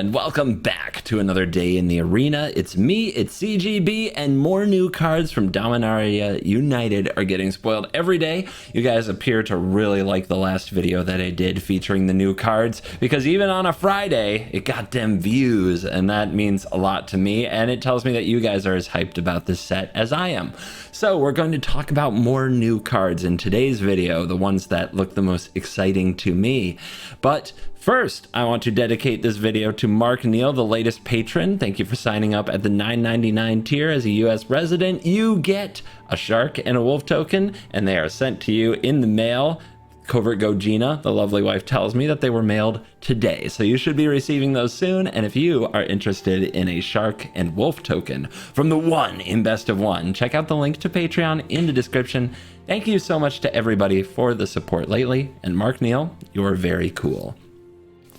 and welcome back to another day in the arena. It's me, it's CGB, and more new cards from Dominaria United are getting spoiled every day. You guys appear to really like the last video that I did featuring the new cards, because even on a Friday, it got them views, and that means a lot to me, and it tells me that you guys are as hyped about this set as I am. So we're going to talk about more new cards in today's video, the ones that look the most exciting to me. But first, I want to dedicate this video to Mark Neal, the latest patron. Thank you for signing up at the $9.99 tier as a US resident. You get a shark and a wolf token, and they are sent to you in the mail. Covert Go Gina, the lovely wife, tells me that they were mailed today, so you should be receiving those soon. And if you are interested in a shark and wolf token from the one in Best of One, check out the link to Patreon in the description. Thank you so much to everybody for the support lately, and Mark Neal, you're very cool.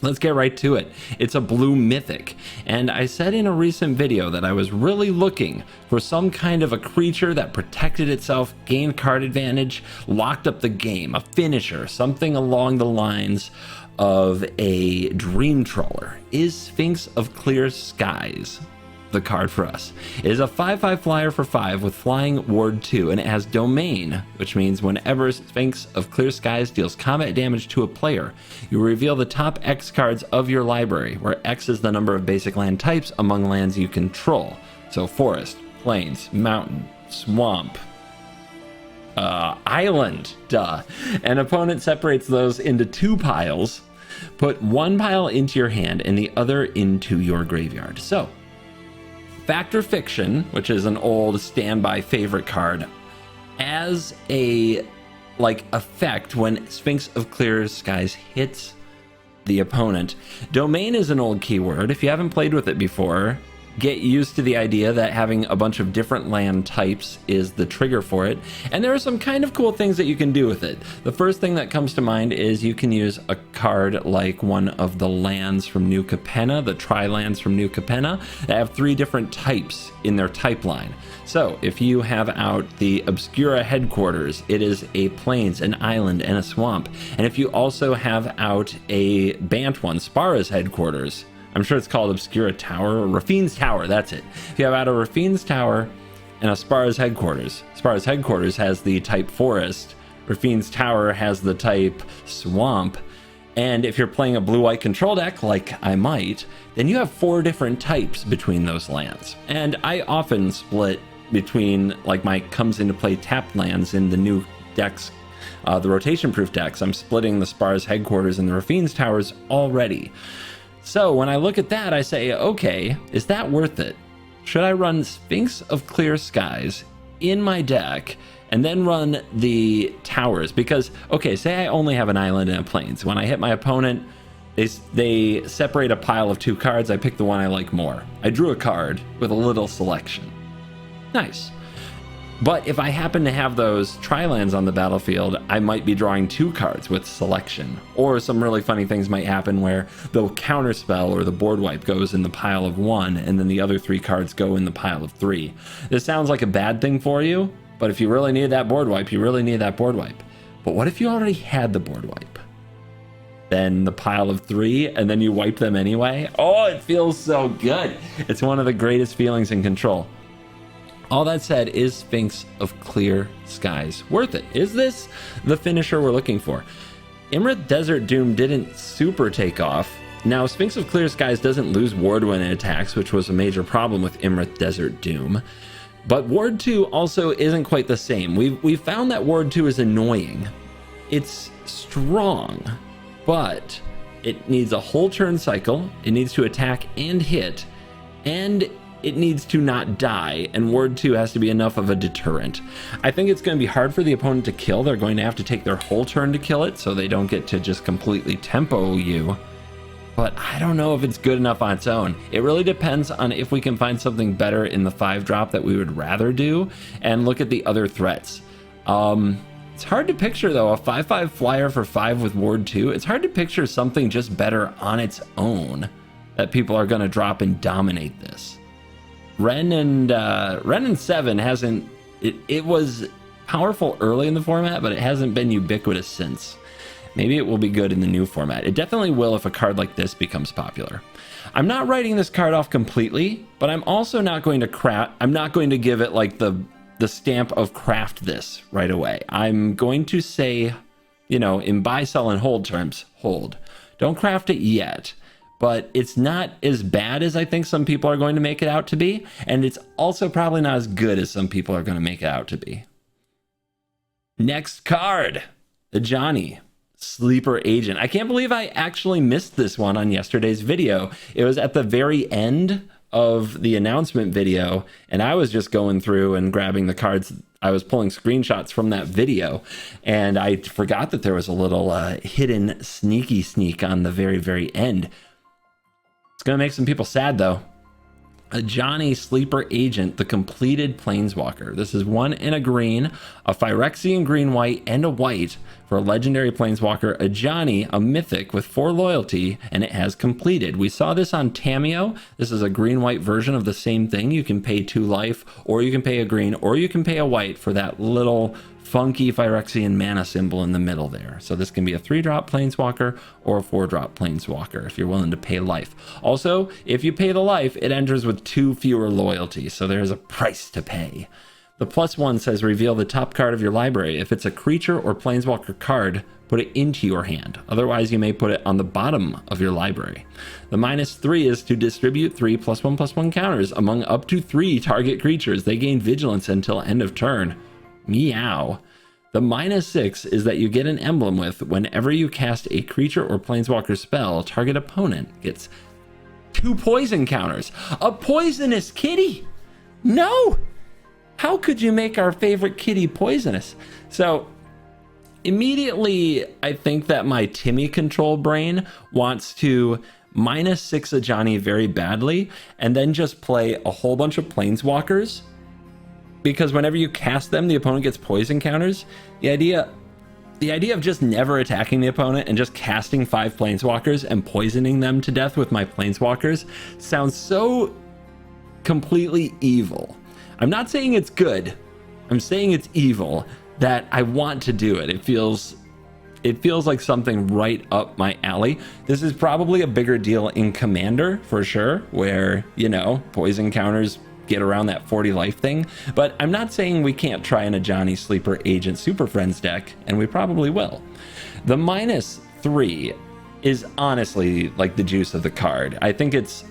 Let's get right to it. It's a blue mythic, and I said in a recent video that I was really looking for some kind of a creature that protected itself, gained card advantage, locked up the game, a finisher, something along the lines of a dream trawler. Is Sphinx of Clear Skies the card for us? It is a 5/5 flyer for 5 with flying ward 2, and it has domain, which means whenever Sphinx of Clear Skies deals combat damage to a player, you reveal the top X cards of your library, where X is the number of basic land types among lands you control. So forest, plains, mountain, swamp, island, duh. An opponent separates those into 2 piles. Put 1 pile into your hand and the other into your graveyard. So Fact or Fiction, which is an old standby favorite card, as a effect when Sphinx of Clear Skies hits the opponent. Domain is an old keyword. If you haven't played with it before, get used to the idea that having a bunch of different land types is the trigger for it, and there are some kind of cool things that you can do with it. The first thing that comes to mind is you can use a card like one of the lands from New Capenna, the tri-lands from New Capenna, that have 3 different types in their type line. So if you have out the Obscura headquarters, it is a plains, an island, and a swamp. And if you also have out a Bant one, Spara's headquarters, I'm sure it's called Obscura Tower, or Rafine's Tower, that's it. If you have out a Rafine's Tower and a Spara's headquarters has the type forest, Rafine's Tower has the type swamp, and if you're playing a blue-white control deck, like I might, then you have 4 different types between those lands. And I often split between, like, my comes into play tapped lands in the new decks, the rotation-proof decks. I'm splitting the Spara's headquarters and the Rafine's Towers already. So when I look at that, I say, okay, is that worth it? Should I run Sphinx of Clear Skies in my deck and then run the towers? Because, okay, say I only have an island and a plains. When I hit my opponent, they separate a pile of 2 cards. I pick the one I like more. I drew a card with a little selection. Nice. But if I happen to have those tri-lands on the battlefield, I might be drawing 2 cards with selection. Or some really funny things might happen where the counterspell or the board wipe goes in the pile of 1, and then the other 3 cards go in the pile of 3. This sounds like a bad thing for you, but if you really need that board wipe, you really need that board wipe. But what if you already had the board wipe? Then the pile of 3, and then you wipe them anyway? Oh, it feels so good. It's one of the greatest feelings in Control. All that said, is Sphinx of Clear Skies worth it? Is this the finisher we're looking for? Imrith Desert Doom didn't super take off. Now, Sphinx of Clear Skies doesn't lose ward when it attacks, which was a major problem with Imrith Desert Doom. But ward 2 also isn't quite the same. We've found that ward 2 is annoying. It's strong, but it needs a whole turn cycle. It needs to attack and hit, and it needs to not die, and ward 2 has to be enough of a deterrent. I think it's going to be hard for the opponent to kill. They're going to have to take their whole turn to kill it, so they don't get to just completely tempo you. But I don't know if it's good enough on its own. It really depends on if we can find something better in the 5-drop that we would rather do, and look at the other threats. It's hard to picture, though, a 5/5 flyer for 5 with ward 2. It's hard to picture something just better on its own that people are going to drop and dominate this. Ren and 7 hasn't, it was powerful early in the format, but it hasn't been ubiquitous since. Maybe it will be good in the new format. It definitely will if a card like this becomes popular. I'm not writing this card off completely, but I'm also not going to give it like the stamp of craft this right away. I'm going to say, you know, in buy, sell, and hold terms, hold. Don't craft it yet, but it's not as bad as I think some people are going to make it out to be, and it's also probably not as good as some people are going to make it out to be. Next card, Ajani, Sleeper Agent. I can't believe I actually missed this one on yesterday's video. It was at the very end of the announcement video, and I was just going through and grabbing the cards. I was pulling screenshots from that video, and I forgot that there was a little hidden sneaky sneak on the very, very end. It's going to make some people sad, though. Ajani, Sleeper Agent, the completed Planeswalker. This is 1 in a green, a Phyrexian green-white, and a white for a legendary Planeswalker. Ajani, a mythic with 4 loyalty, and it has completed. We saw this on Tamiyo. This is a green-white version of the same thing. You can pay 2 life, or you can pay a green, or you can pay a white for that little funky Phyrexian mana symbol in the middle there. So this can be a 3-drop Planeswalker or a 4-drop Planeswalker if you're willing to pay life. Also, if you pay the life, it enters with 2 fewer loyalty, so there's a price to pay. The +1 says reveal the top card of your library. If it's a creature or Planeswalker card, put it into your hand. Otherwise, you may put it on the bottom of your library. The -3 is to distribute 3 +1/+1 counters among up to 3 target creatures. They gain vigilance until end of turn. Meow. The -6 is that you get an emblem with whenever you cast a creature or Planeswalker spell, target opponent gets 2 poison counters. A poisonous kitty! No! How could you make our favorite kitty poisonous? So immediately, I think that my Timmy control brain wants to -6 Ajani very badly and then just play a whole bunch of Planeswalkers, because whenever you cast them, the opponent gets poison counters. The idea of just never attacking the opponent and just casting 5 Planeswalkers and poisoning them to death with my Planeswalkers sounds so completely evil. I'm not saying it's good. I'm saying it's evil, that I want to do it. It feels like something right up my alley. This is probably a bigger deal in Commander for sure, where, you know, poison counters get around that 40 life thing, but I'm not saying we can't try an Ajani Sleeper Agent Super Friends deck, and we probably will. The -3 is honestly like the juice of the card. I think it's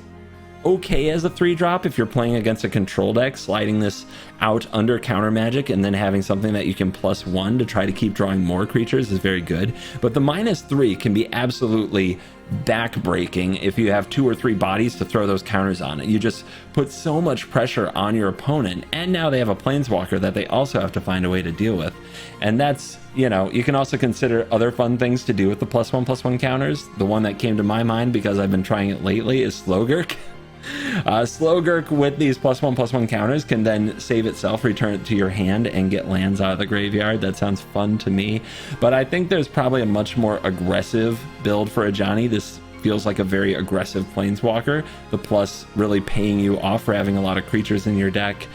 okay as a 3-drop if you're playing against a control deck, sliding this out under counter magic and then having something that you can +1 to try to keep drawing more creatures is very good. But the -3 can be absolutely back-breaking if you have 2 or 3 bodies to throw those counters on. You just put so much pressure on your opponent, and now they have a Planeswalker that they also have to find a way to deal with. And that's, you know, you can also consider other fun things to do with the +1/+1 counters. The one that came to my mind because I've been trying it lately is Slogurk. Slogurk with these +1/+1 counters can then save itself, return it to your hand, and get lands out of the graveyard. That sounds fun to me, but I think there's probably a much more aggressive build for Ajani. This feels like a very aggressive Planeswalker. The plus really paying you off for having a lot of creatures in your deck.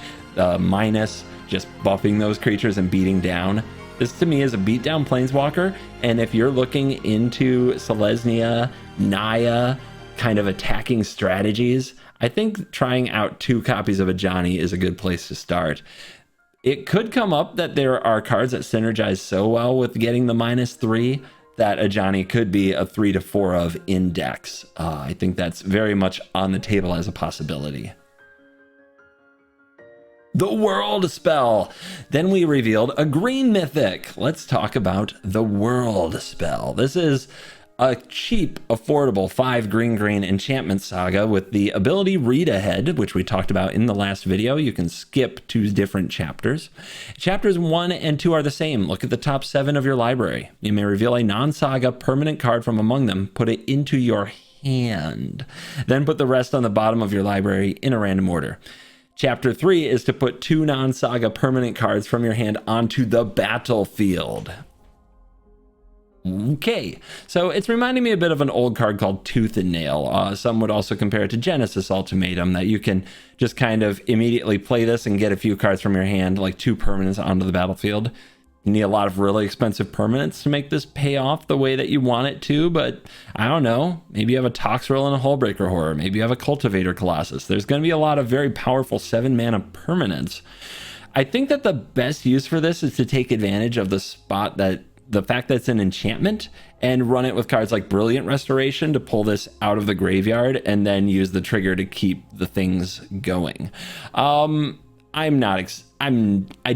Minus just buffing those creatures and beating down. This to me is a beatdown Planeswalker, and if you're looking into Selesnya, Naya, kind of attacking strategies, I think trying out 2 copies of Ajani is a good place to start. It could come up that there are cards that synergize so well with getting the -3 that Ajani could be a 3 to 4 of in decks. I think that's very much on the table as a possibility. The World spell. Then we revealed a green mythic. Let's talk about the World spell. This is a cheap, affordable 5 green enchantment saga with the ability Read Ahead, which we talked about in the last video. You can skip 2 different chapters. Chapters 1 and 2 are the same. Look at the top 7 of your library. You may reveal a non-saga permanent card from among them, put it into your hand. Then put the rest on the bottom of your library in a random order. Chapter 3 is to put 2 non-saga permanent cards from your hand onto the battlefield. Okay, so it's reminding me a bit of an old card called Tooth and Nail. Some would also compare it to Genesis Ultimatum, that you can just kind of immediately play this and get a few cards from your hand, like 2 permanents onto the battlefield. You need a lot of really expensive permanents to make this pay off the way that you want it to, but I don't know. Maybe you have a Toxrill and a Hullbreaker Horror. Maybe you have a Cultivator Colossus. There's going to be a lot of very powerful 7-mana permanents. I think that the best use for this is to take advantage of the fact that it's an enchantment and run it with cards like Brilliant Restoration to pull this out of the graveyard and then use the trigger to keep the things going. I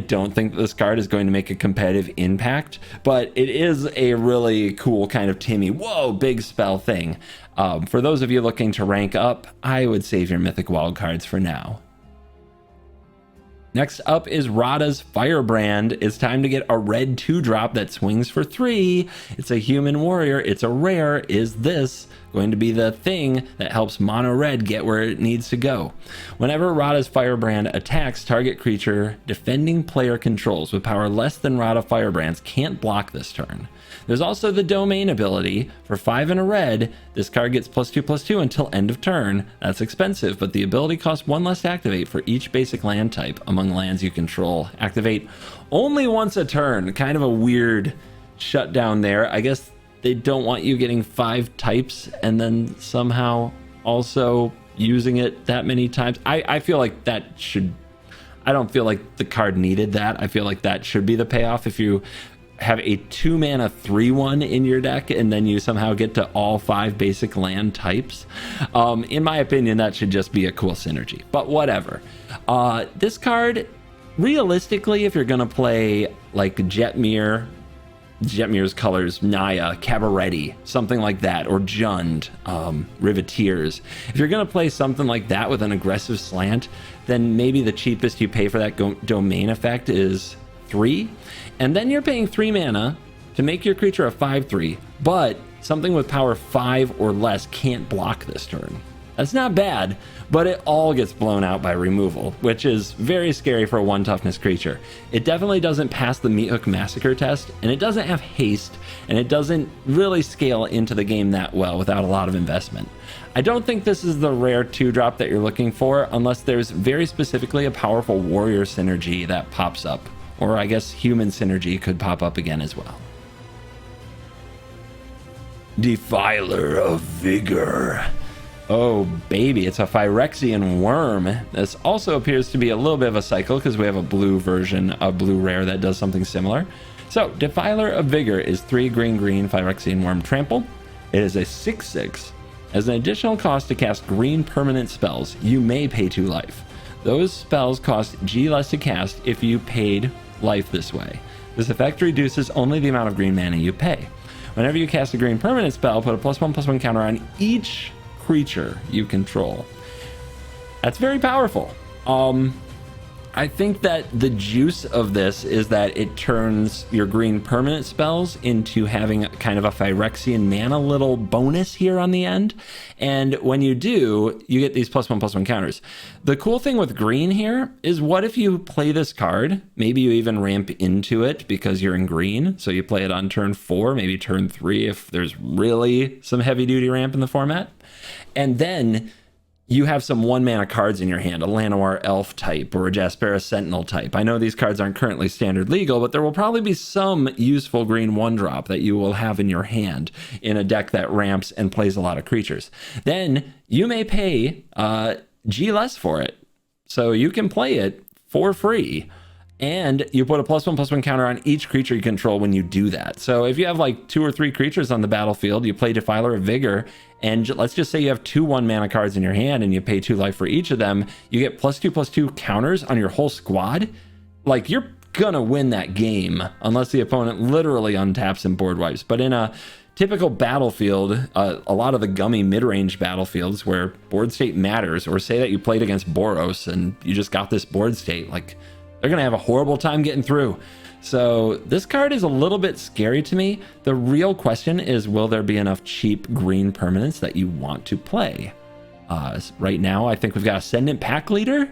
don't think this card is going to make a competitive impact, but it is a really cool kind of Timmy, whoa, big spell thing. For those of you looking to rank up, I would save your Mythic wildcards for now. Next up is Radha's Firebrand. It's time to get a red 2-drop that swings for 3. It's a human warrior. It's a rare. Is this going to be the thing that helps mono red get where it needs to go? Whenever Radha's Firebrand attacks, target creature defending player controls with power less than Radha Firebrand's can't block this turn. There's also the Domain ability. For 5 and a red, this card gets +2/+2 until end of turn. That's expensive, but the ability costs 1 less to activate for each basic land type among lands you control. Activate only once a turn. Kind of a weird shutdown there. I guess they don't want you getting 5 types and then somehow also using it that many times. I feel like that should... I don't feel like the card needed that. I feel like that should be the payoff. If you have a 2-mana 3/1 in your deck and then you somehow get to all 5 basic land types, in my opinion, that should just be a cool synergy, but whatever. This card, realistically, if you're gonna play like Jetmir's colors, Naya, Cabaretti, something like that, or Jund, Riveteers, if you're gonna play something like that with an aggressive slant, then maybe the cheapest you pay for that domain effect is 3, and then you're paying 3 mana to make your creature a 5/3, but something with power 5 or less can't block this turn. That's not bad, but it all gets blown out by removal, which is very scary for a 1 toughness creature. It definitely doesn't pass the Meathook Massacre test, and it doesn't have haste, and it doesn't really scale into the game that well without a lot of investment. I don't think this is the rare 2-drop that you're looking for unless there's very specifically a powerful warrior synergy that pops up. Or I guess human synergy could pop up again as well. Defiler of Vigor. Oh baby, it's a Phyrexian worm. This also appears to be a little bit of a cycle because we have a blue version, a blue rare that does something similar. So Defiler of Vigor is 3 green Phyrexian worm trample. It is a 6/6. As an additional cost to cast green permanent spells, you may pay 2 life. Those spells cost G less to cast if you paid life this way. This effect reduces only the amount of green mana you pay. Whenever you cast a green permanent spell, put a +1/+1 counter on each creature you control. That's very powerful. I think that the juice of this is that it turns your green permanent spells into having kind of a Phyrexian mana little bonus here on the end. And when you do, you get these +1/+1 counters. The cool thing with green here is, what if you play this card? Maybe you even ramp into it because you're in green. So you play it on turn 4, maybe turn 3 if there's really some heavy duty ramp in the format. And then you have some 1-mana cards in your hand, a Llanowar Elf type or a Jaspera Sentinel type. I know these cards aren't currently standard legal, but there will probably be some useful green 1-drop that you will have in your hand in a deck that ramps and plays a lot of creatures. Then you may pay G less for it, so you can play it for free. And you put a +1/+1 counter on each creature you control when you do that. So if you have like 2 or 3 creatures on the battlefield, you play Defiler of Vigor, and let's just say you have 2 1-mana cards in your hand and you pay 2 life for each of them, you get +2/+2 counters on your whole squad. Like, you're gonna win that game unless the opponent literally untaps and board wipes. But in a typical battlefield, a lot of the gummy mid-range battlefields where board state matters, or say that you played against Boros and you just got this board state, like, they're going to have a horrible time getting through. So this card is a little bit scary to me. The real question is, will there be enough cheap green permanents that you want to play? Right now, I think we've got Ascendant Pack Leader.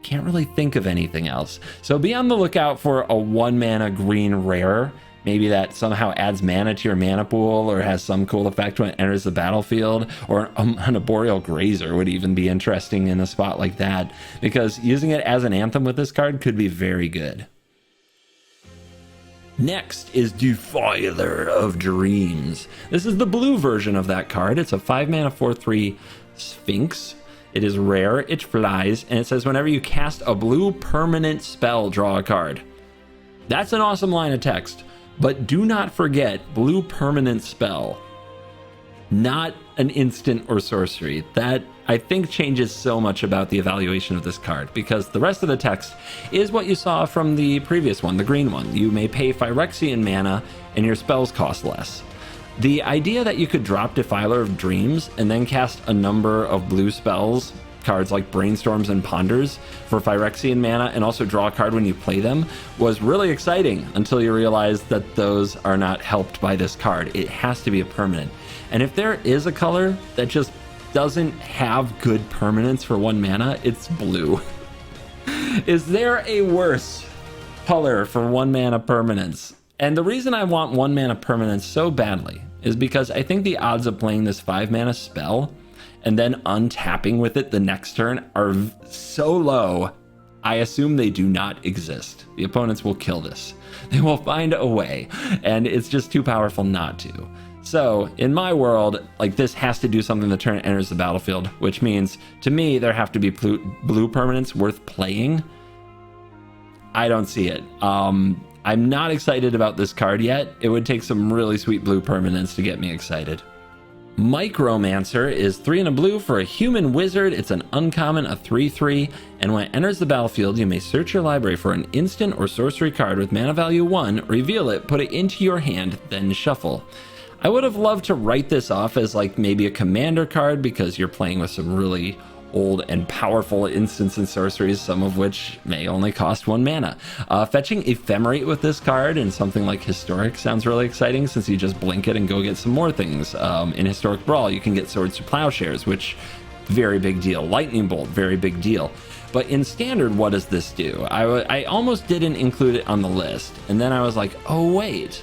Can't really think of anything else. So be on the lookout for a 1-mana green rare. Maybe that somehow adds mana to your mana pool or has some cool effect when it enters the battlefield, or an Arboreal Grazer would even be interesting in a spot like that, because using it as an anthem with this card could be very good. Next is Defiler of Dreams. This is the blue version of that card. It's a 5-mana 4/3 Sphinx. It is rare, it flies, and it says whenever you cast a blue permanent spell, draw a card. That's an awesome line of text, but do not forget blue permanent spell. Not an instant or sorcery. That, I think, changes so much about the evaluation of this card, because the rest of the text is what you saw from the previous one, the green one. You may pay Phyrexian mana and your spells cost less. The idea that you could drop Defiler of Dreams and then cast a number of blue spells, cards like Brainstorms and Ponders, for Phyrexian mana and also draw a card when you play them, was really exciting until you realize that those are not helped by this card. It has to be a permanent. And if there is a color that just doesn't have good permanence for 1 mana, it's blue. Is there a worse color for 1 mana permanence? And the reason I want 1 mana permanence so badly is because I think the odds of playing this 5 mana spell and then untapping with it the next turn are so low, I assume they do not exist. The opponents will kill this. They will find a way, and it's just too powerful not to. So, in my world, like, this has to do something the turn it enters the battlefield, which means, to me, there have to be blue permanents worth playing. I don't see it. I'm not excited about this card yet. It would take some really sweet blue permanents to get me excited. Micromancer is 3 and a blue for a human wizard. It's an uncommon, a 3/3, and when it enters the battlefield, you may search your library for an instant or sorcery card with mana value 1, reveal it, put it into your hand, then shuffle. I would have loved to write this off as like maybe a commander card because you're playing with some really old and powerful instants and sorceries, some of which may only cost 1 mana. Fetching Ephemerate with this card and something like Historic sounds really exciting, since you just blink it and go get some more things. In Historic Brawl, you can get Swords to Plowshares, which, very big deal. Lightning Bolt, very big deal. But in Standard, what does this do? I almost didn't include it on the list, and then I was like, oh wait,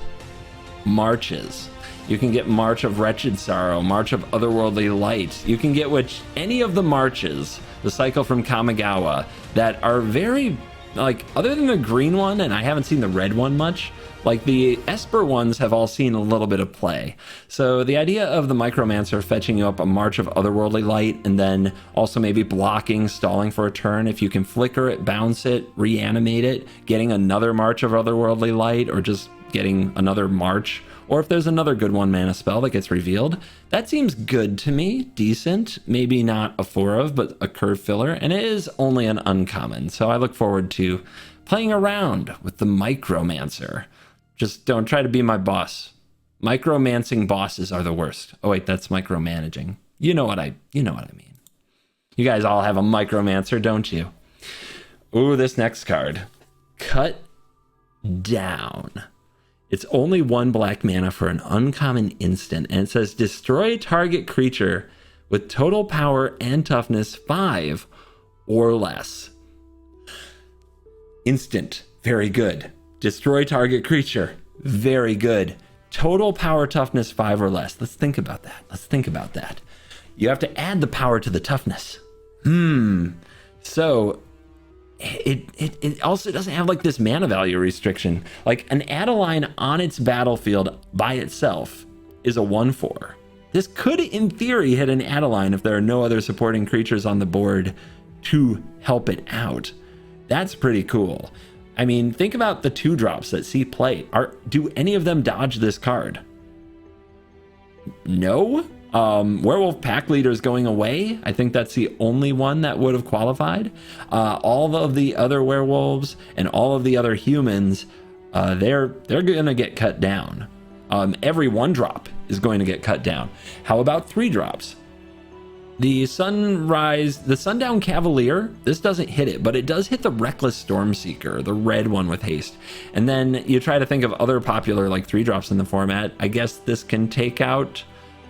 Marches. You can get March of Wretched Sorrow, March of Otherworldly Light. You can get any of the marches, the cycle from Kamigawa, that are very, like, other than the green one, and I haven't seen the red one much, like the Esper ones have all seen a little bit of play. So the idea of the Micromancer fetching you up a March of Otherworldly Light, and then also maybe blocking, stalling for a turn, if you can flicker it, bounce it, reanimate it, getting another March of Otherworldly Light, or just getting another March, or if there's another good 1 mana spell that gets revealed, that seems good to me, decent, maybe not a 4 of, but a curve filler, and it is only an uncommon, so I look forward to playing around with the Micromancer. Just don't try to be my boss. Micromancing bosses are the worst. Oh wait, that's micromanaging. You know what I mean. You guys all have a Micromancer, don't you? Ooh, this next card. Cut Down. It's only 1 black mana for an uncommon instant, and it says destroy target creature with total power and toughness 5 or less. Instant, very good. Destroy target creature, very good. Total power toughness 5 or less. Let's think about that. You have to add the power to the toughness. So it also doesn't have like this mana value restriction. Like an Adeline on its battlefield by itself is a 1/4. This could in theory hit an Adeline if there are no other supporting creatures on the board to help it out. That's pretty cool. I mean, think about the 2-drops that see play. Do any of them dodge this card? No? Werewolf Pack Leader's going away. I think that's the only one that would have qualified. All of the other werewolves and all of the other humans, they're going to get cut down. Every 1-drop is going to get cut down. How about 3-drops? The Sundown Cavalier, this doesn't hit it, but it does hit the Reckless Stormseeker, the red one with haste. And then you try to think of other popular like 3-drops in the format. I guess this can take out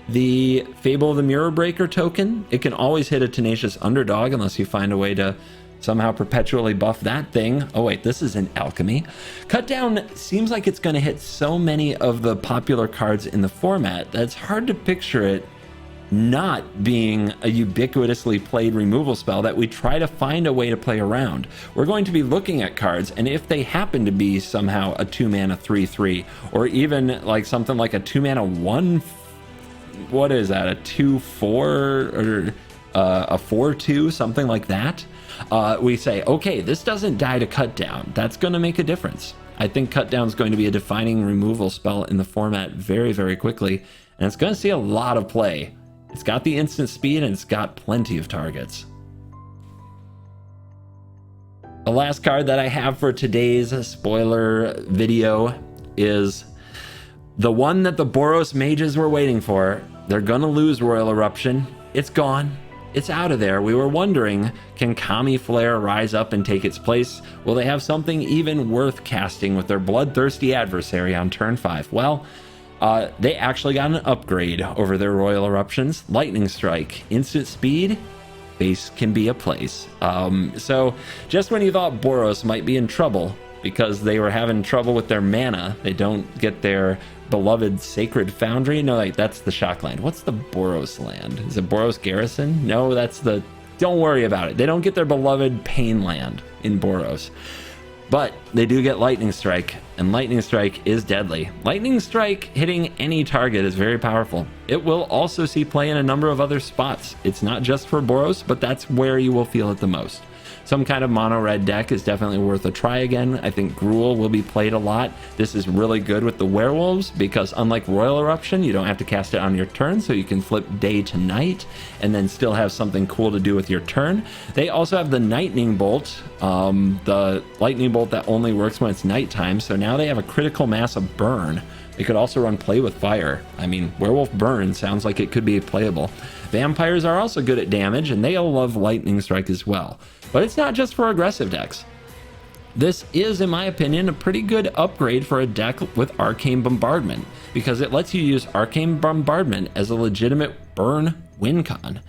the Fable of the Mirror Breaker token. It can always hit a Tenacious Underdog unless you find a way to somehow perpetually buff that thing. Oh wait, this is an Alchemy. Cut Down seems like it's going to hit so many of the popular cards in the format that it's hard to picture it not being a ubiquitously played removal spell that we try to find a way to play around. We're going to be looking at cards, and if they happen to be somehow a 2-mana 3/3, or even like something like a 2-mana 1, what is that, a 2/4 or a 4/2, something like that, we say, okay, this doesn't die to cut down. That's going to make a difference. I think cut down is going to be a defining removal spell in the format very, very quickly, and it's going to see a lot of play. It's got the instant speed, and it's got plenty of targets. The last card that I have for today's spoiler video is the one that the Boros mages were waiting for. They're gonna lose Royal Eruption. It's gone. It's out of there. We were wondering, can Kami Flare rise up and take its place? Will they have something even worth casting with their bloodthirsty adversary on turn 5? Well, they actually got an upgrade over their Royal Eruptions. Lightning Strike, instant speed, base can be a place. So just when you thought Boros might be in trouble because they were having trouble with their mana, they don't get their beloved Sacred Foundry. No, like, that's the Shockland. What's the Boros land? Is it Boros Garrison? No, that's the... Don't worry about it. They don't get their beloved Pain land in Boros. But they do get Lightning Strike, and Lightning Strike is deadly. Lightning Strike hitting any target is very powerful. It will also see play in a number of other spots. It's not just for Boros, but that's where you will feel it the most. Some kind of mono red deck is definitely worth a try again. I think Gruul will be played a lot. This is really good with the werewolves because unlike Royal Eruption, you don't have to cast it on your turn, so you can flip day to night and then still have something cool to do with your turn. They also have the Lightning Bolt, the Lightning Bolt that only works when it's nighttime, so now they have a critical mass of burn. They could also run Play with Fire. I mean, Werewolf Burn sounds like it could be playable. Vampires are also good at damage, and they all love Lightning Strike as well. But it's not just for aggressive decks. This is, in my opinion, a pretty good upgrade for a deck with Arcane Bombardment, because it lets you use Arcane Bombardment as a legitimate burn win con.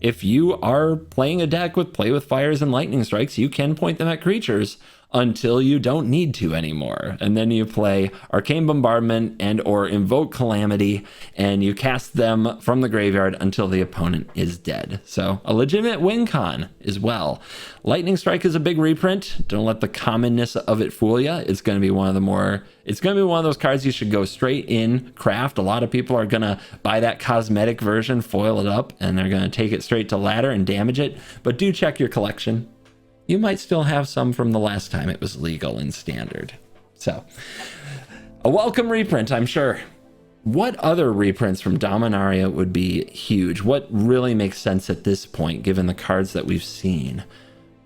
If you are playing a deck with Play with Fires and Lightning Strikes, you can point them at creatures until you don't need to anymore. And then you play Arcane Bombardment and or Invoke Calamity, and you cast them from the graveyard until the opponent is dead. So a legitimate win con as well. Lightning Strike is a big reprint. Don't let the commonness of it fool you. It's going to be one of the more... It's going to be one of those cards you should go straight in craft. A lot of people are going to buy that cosmetic version, foil it up, and they're going to take it straight to ladder and damage it. But do check your collection. You might still have some from the last time it was legal in Standard. So, a welcome reprint, I'm sure. What other reprints from Dominaria would be huge? What really makes sense at this point, given the cards that we've seen?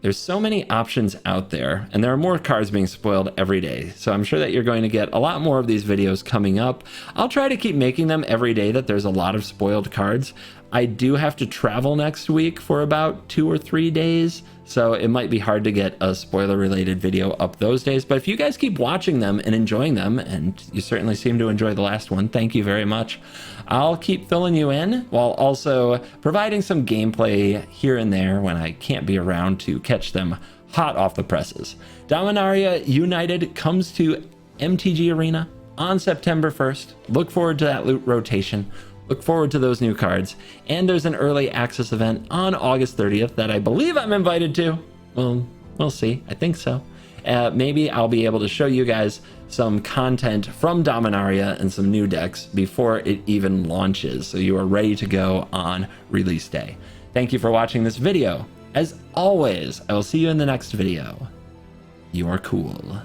There's so many options out there, and there are more cards being spoiled every day. So I'm sure that you're going to get a lot more of these videos coming up. I'll try to keep making them every day that there's a lot of spoiled cards. I do have to travel next week for about 2 or 3 days, so it might be hard to get a spoiler-related video up those days. But if you guys keep watching them and enjoying them, and you certainly seem to enjoy the last one, thank you very much. I'll keep filling you in while also providing some gameplay here and there when I can't be around to catch them hot off the presses. Dominaria United comes to MTG Arena on September 1st. Look forward to that loot rotation. Look forward to those new cards. And there's an early access event on August 30th that I believe I'm invited to. Well, we'll see. I think so. Maybe I'll be able to show you guys some content from Dominaria and some new decks before it even launches, so you are ready to go on release day. Thank you for watching this video. As always, I will see you in the next video. You are cool.